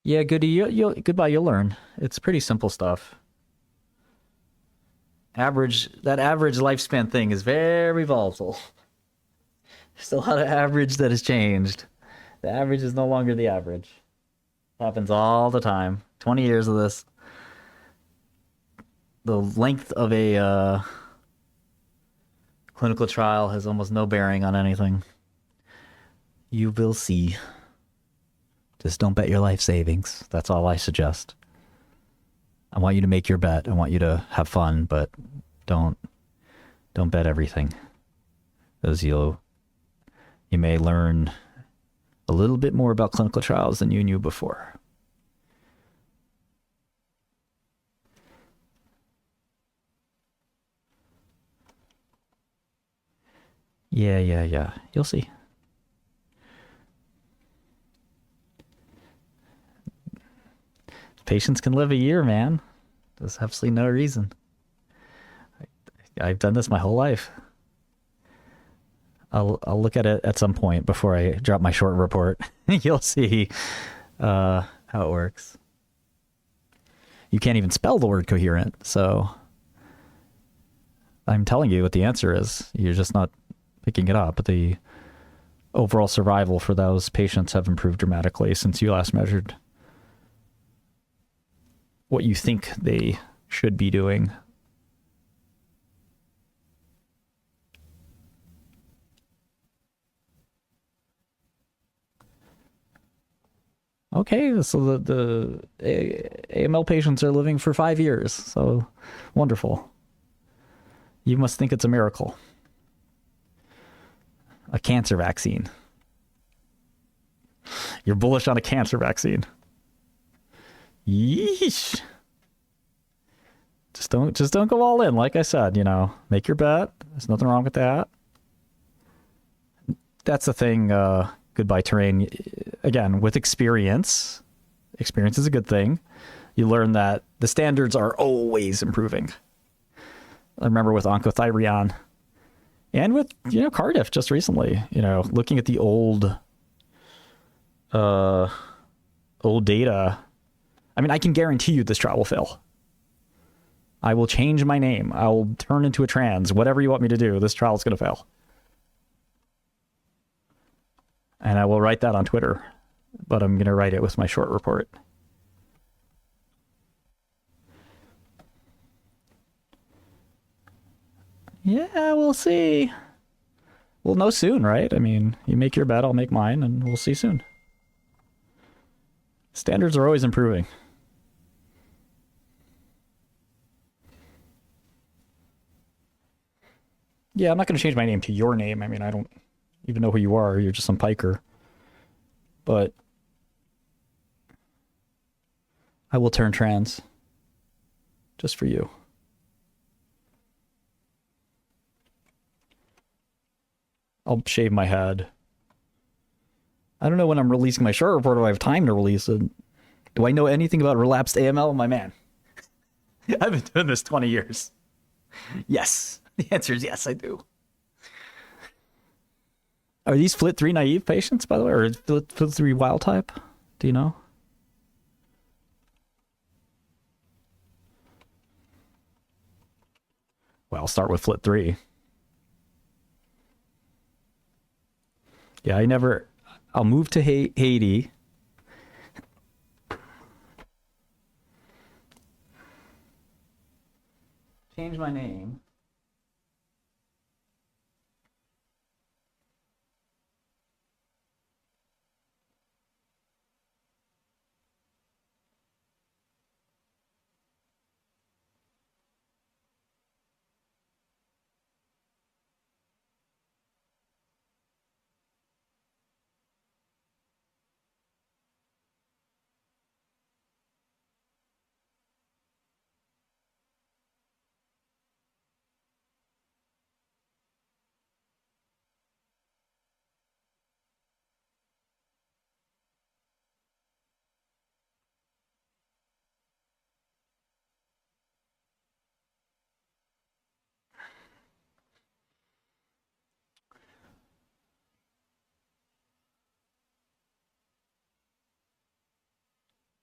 Yeah, goodie. Goodbye. You'll learn. It's pretty simple stuff. That average lifespan thing is very volatile. There's a lot of average that has changed. The average is no longer the average. It happens all the time. 20 years of this. The length of a clinical trial has almost no bearing on anything. You will see. Just don't bet your life savings. That's all I suggest. I want you to make your bet. I want you to have fun, but don't don't bet everything, as you may learn a little bit more about clinical trials than you knew before. Yeah. You'll see. Patients can live a year, man. There's absolutely no reason. I've done this my whole life. I'll look at it at some point before I drop my short report. You'll see how it works. You can't even spell the word coherent, so I'm telling you what the answer is. You're just not picking it up. The overall survival for those patients have improved dramatically since you last measured what you think they should be doing. Okay, so the AML patients are living for 5 years. So wonderful. You must think it's a miracle. A cancer vaccine. You're bullish on a cancer vaccine. Yeesh. Just don't go all in. Like I said, make your bet. There's nothing wrong with that. That's the thing. Goodbye terrain. Again, with experience, experience is a good thing. You learn that the standards are always improving. I remember with Oncothyreon and with Cardiff just recently. Looking at the uh, old data. I mean, I can guarantee you this trial will fail. I will change my name. I'll turn into a trans. Whatever you want me to do, this trial is going to fail. And I will write that on Twitter, but I'm going to write it with my short report. Yeah, we'll see. We'll know soon, right? I mean, you make your bet, I'll make mine, and we'll see soon. Standards are always improving. Yeah, I'm not going to change my name to your name. I mean, I don't even know who you are. You're just some piker. But I will turn trans just for you. I'll shave my head. I don't know when I'm releasing my short report. Do I have time to release it? Do I know anything about relapsed AML? My man, I've been doing this 20 years. Yes. The answer is yes, I do. Are these FLT3 naive patients, by the way, or FLT3 wild type? Do you know? Well, I'll start with FLT3. Yeah, I'll move to Haiti. Change my name.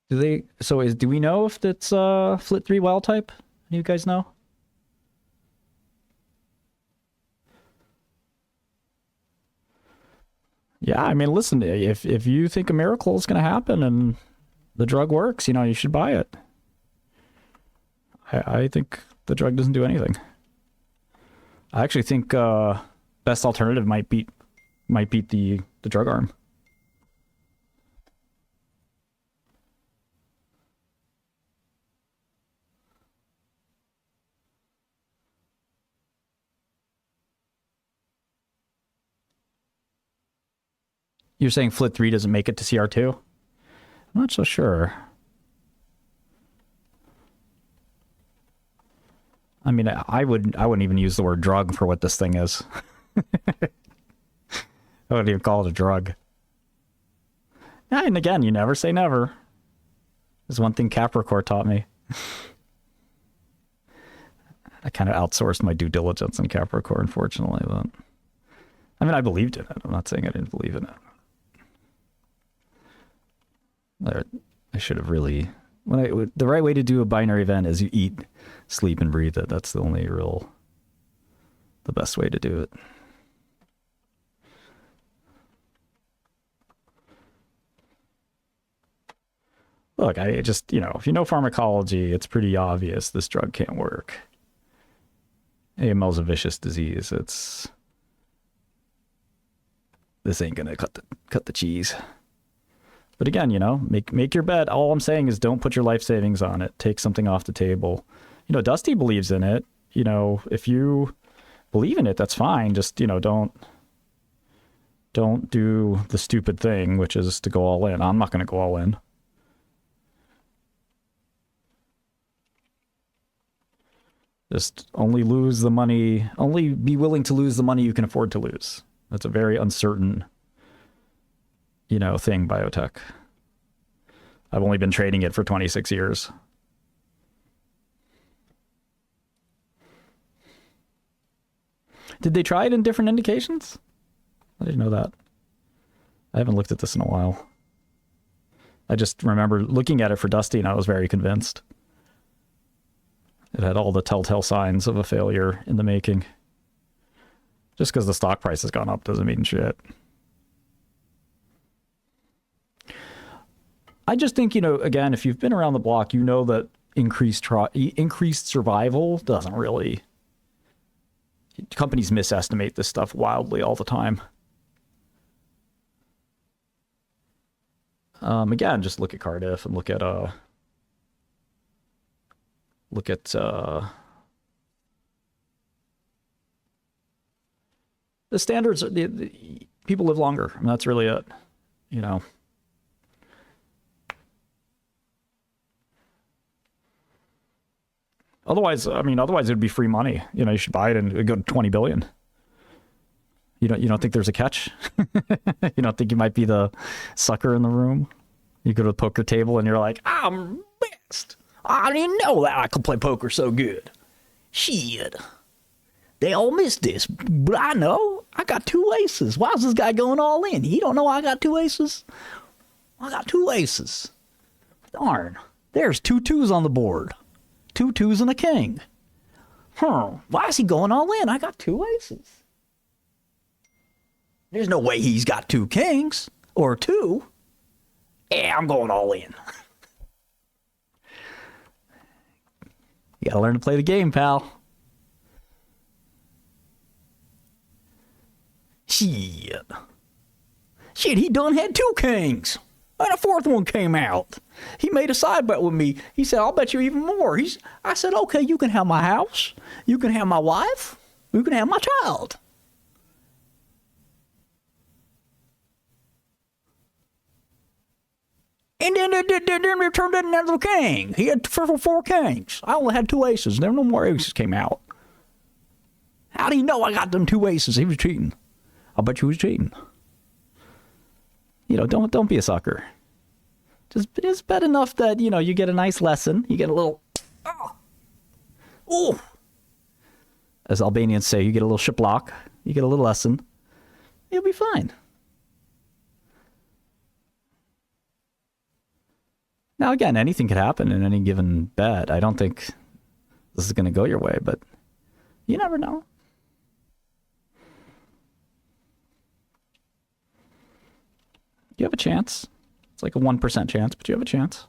Do we know if it's FLT3 wild type? You guys know? Yeah, I mean, listen, if you think a miracle is going to happen and the drug works, you should buy it. I think the drug doesn't do anything. I actually think best alternative might beat the drug arm. You're saying FLT3 doesn't make it to CR2? I'm not so sure. I mean, I wouldn't even use the word drug for what this thing is. I wouldn't even call it a drug. Yeah, and again, you never say never. There's one thing Capricorn taught me. I kind of outsourced my due diligence in Capricorn, unfortunately. But I mean, I believed in it. I'm not saying I didn't believe in it. I should have really. The right way to do a binary event is you eat, sleep, and breathe it. That's the best way to do it. Look, I just, if you know pharmacology, it's pretty obvious this drug can't work. AML is a vicious disease. This ain't gonna cut the cheese. But again, make your bet. All I'm saying is don't put your life savings on it. Take something off the table. Dusty believes in it. If you believe in it, that's fine. Just, don't do the stupid thing, which is to go all in. I'm not going to go all in. Just only lose the money. Only be willing to lose the money you can afford to lose. That's a very uncertain thing, biotech. I've only been trading it for 26 years. Did they try it in different indications? I didn't know that. I haven't looked at this in a while. I just remember looking at it for Dusty and I was very convinced. It had all the telltale signs of a failure in the making. Just because the stock price has gone up doesn't mean shit. I just think, again, if you've been around the block, that increased survival doesn't really. Companies misestimate this stuff wildly all the time. Again, just look at Cardiff and look at the standards. The people live longer, and that's really it. Otherwise it'd be free money. You should buy it and it'd go to 20 billion. You don't think there's a catch? You don't think you might be the sucker in the room? You go to the poker table and you're like, I'm best. I didn't know that I could play poker so good. Shit. They all missed this, but I know. I got 2 aces. Why is this guy going all in? He don't know I got 2 aces? I got 2 aces. Darn. There's 2 2s on the board. 2 2s and a king. Why is he going all in? I got 2 aces. There's no way he's got 2 kings or 2. Yeah, I'm going all in. You gotta learn to play the game, pal. Shit, he done had 2 kings. And a 4th one came out. He made a side bet with me. He said, I'll bet you even more. I said, okay, you can have my house. You can have my wife. You can have my child. And then they turned into another king. He had 4 kings. I only had 2 aces. There were no more aces came out. How do you know I got them 2 aces? He was cheating. I'll bet you he was cheating. Don't be a sucker. Just bet enough that, you get a nice lesson. You get a little, oh. As Albanians say, you get a little shiplock. You get a little lesson. You'll be fine. Now, again, anything could happen in any given bet. I don't think this is going to go your way, but you never know. You have a chance. It's like a 1% chance, but you have a chance.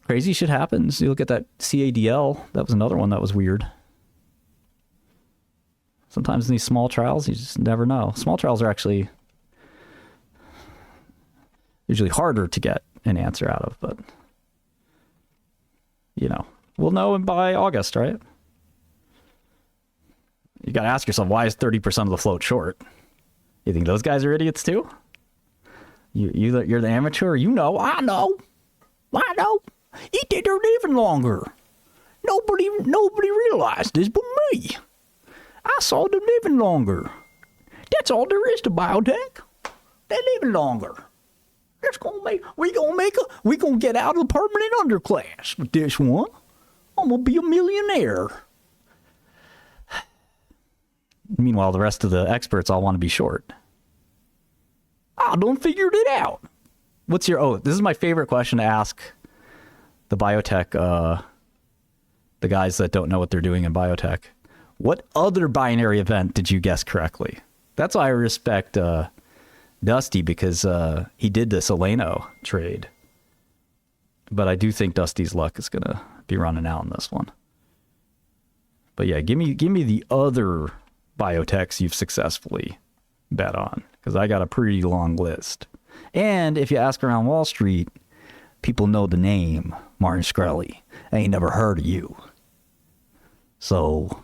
Crazy shit happens. You look at that CADL. That was another one that was weird. Sometimes in these small trials, you just never know. Small trials are actually usually harder to get an answer out of, but you know, we'll know by August, right? You got to ask yourself, why is 30% of the float short? You think those guys are idiots too? You're the amateur. You know, I know. He did their living longer. Nobody realized this but me. I saw them living longer. That's all there is to biotech. They're living longer. We gonna get out of the permanent underclass with this one. I'm gonna be a millionaire. Meanwhile, the rest of the experts all want to be short. I done figured it out. What's your, this is my favorite question to ask the biotech, the guys that don't know what they're doing in biotech. What other binary event did you guess correctly? That's why I respect Dusty, because he did this Eleno trade. But I do think Dusty's luck is going to be running out in this one. But yeah, give me the other biotechs you've successfully bet on, because I got a pretty long list. And if you ask around Wall Street, people know the name Martin Shkreli. I ain't never heard of you. So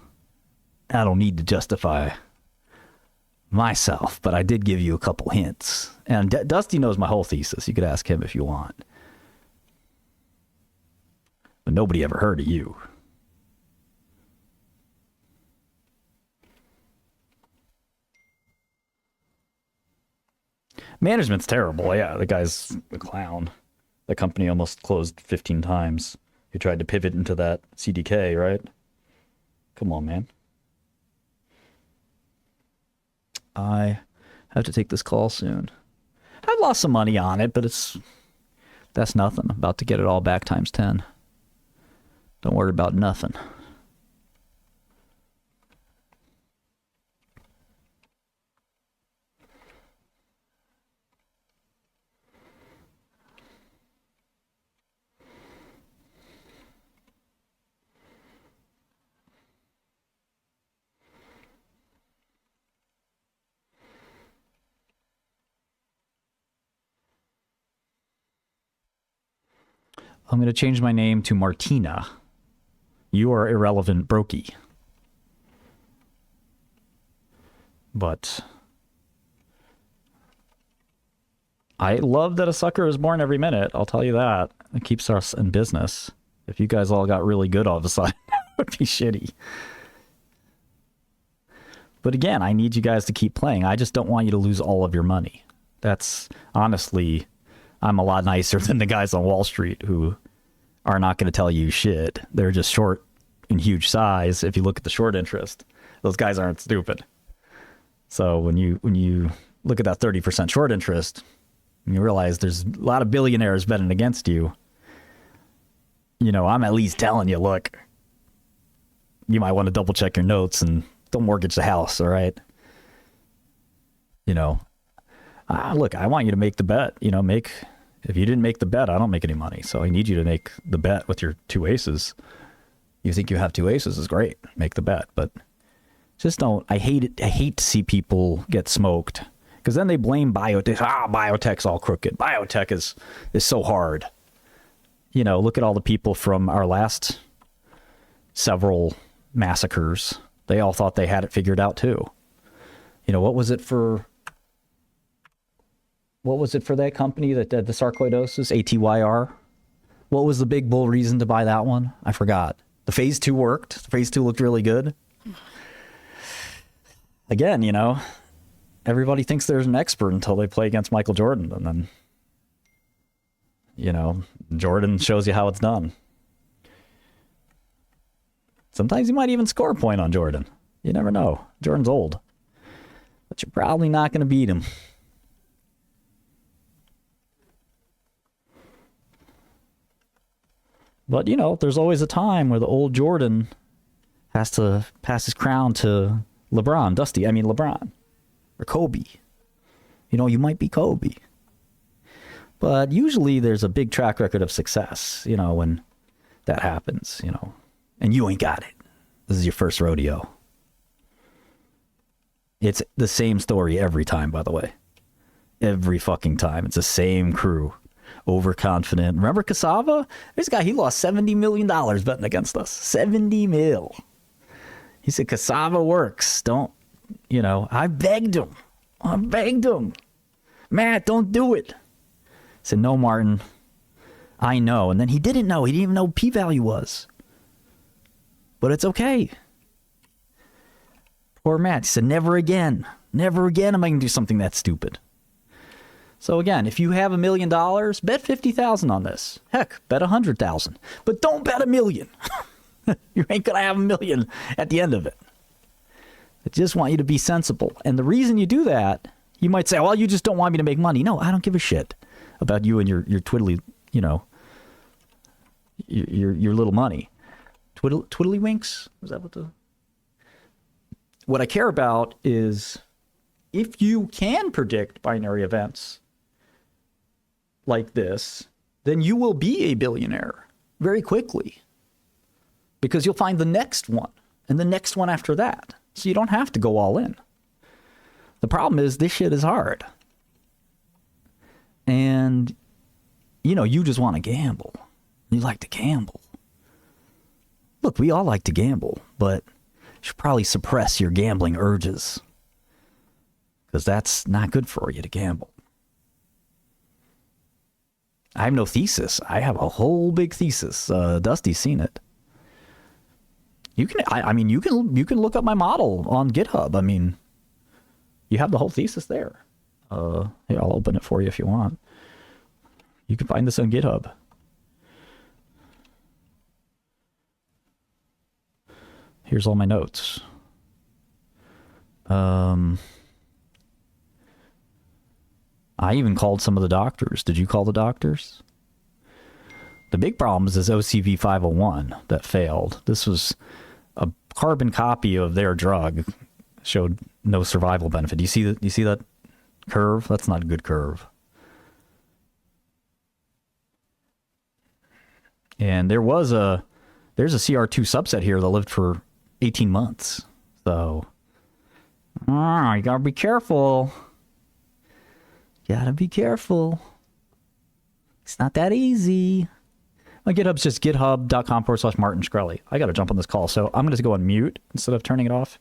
I don't need to justify myself, but I did give you a couple hints. And Dusty knows my whole thesis. You could ask him if you want. But nobody ever heard of you. Management's terrible. Yeah, the guy's a clown. The company almost closed 15 times. He tried to pivot into that CDK, right? Come on, man. I have to take this call soon. I've lost some money on it, but that's nothing. I'm about to get it all back times 10. Don't worry about nothing. I'm going to change my name to Martina. You are irrelevant, Brokey. But I love that a sucker is born every minute. I'll tell you that. It keeps us in business. If you guys all got really good all of a sudden, it would be shitty. But again, I need you guys to keep playing. I just don't want you to lose all of your money. That's honestly, I'm a lot nicer than the guys on Wall Street who are not going to tell you shit. They're just short in huge size. If you look at the short interest, those guys aren't stupid. So when you look at that 30% short interest, and you realize there's a lot of billionaires betting against you, you know, I'm at least telling you, look, you might want to double check your notes and don't mortgage the house, all right? You know, look, I want you to make the bet. You know, if you didn't make the bet, I don't make any money. So I need you to make the bet with your two aces. You think you have two aces is great. Make the bet, but just don't. I hate it. I hate to see people get smoked because then they blame biotech. Biotech's all crooked. Biotech is so hard. You know, look at all the people from our last several massacres. They all thought they had it figured out too. You know, what was it for that company that did the sarcoidosis, ATYR? What was the big bull reason to buy that one? I forgot. The phase 2 worked. The phase 2 looked really good. Again, you know, everybody thinks there's an expert until they play against Michael Jordan. And then, you know, Jordan shows you how it's done. Sometimes you might even score a point on Jordan. You never know. Jordan's old. But you're probably not going to beat him. But, you know, there's always a time where the old Jordan has to pass his crown to LeBron, or Kobe. You know, you might be Kobe. But usually there's a big track record of success, you know, when that happens, you know, and you ain't got it. This is your first rodeo. It's the same story every time, by the way. Every fucking time. It's the same crew. Overconfident. Remember Cassava? This guy, he lost $70 million betting against us. 70 mil. He said, Cassava works. Don't, you know, I begged him. Matt, don't do it. I said, no, Martin. I know. And then he didn't know. He didn't even know what p-value was. But it's okay. Poor Matt. He said, never again. Never again am I going to do something that stupid. So again, if you have $1 million, bet 50,000 on this. Heck, bet 100,000. But don't bet $1 million. You ain't going to have $1 million at the end of it. I just want you to be sensible. And the reason you do that, you might say, well, you just don't want me to make money. No, I don't give a shit about you and your twiddly, you know, your little money. Twiddlywinks? Is that what the... What I care about is if you can predict binary events like this, then you will be a billionaire very quickly because you'll find the next one and the next one after that. So you don't have to go all in. The problem is this shit is hard. And, you know, you just want to gamble. You like to gamble. Look, we all like to gamble, but you should probably suppress your gambling urges because that's not good for you to gamble. I have no thesis. I have a whole big thesis. Dusty's seen it. You can, I mean, you can look up my model on GitHub. I mean, you have the whole thesis there. Here, I'll open it for you if you want. You can find this on GitHub. Here's all my notes. I even called some of the doctors. Did you call the doctors? The big problem is this OCV 501 that failed. This was a carbon copy of their drug. Showed no survival benefit. You see that curve? That's not a good curve. And there's a CR2 subset here that lived for 18 months. So, you gotta be careful. Gotta be careful. It's not that easy. My GitHub's just github.com/Martin Shkreli. I gotta jump on this call, so I'm gonna go on mute instead of turning it off.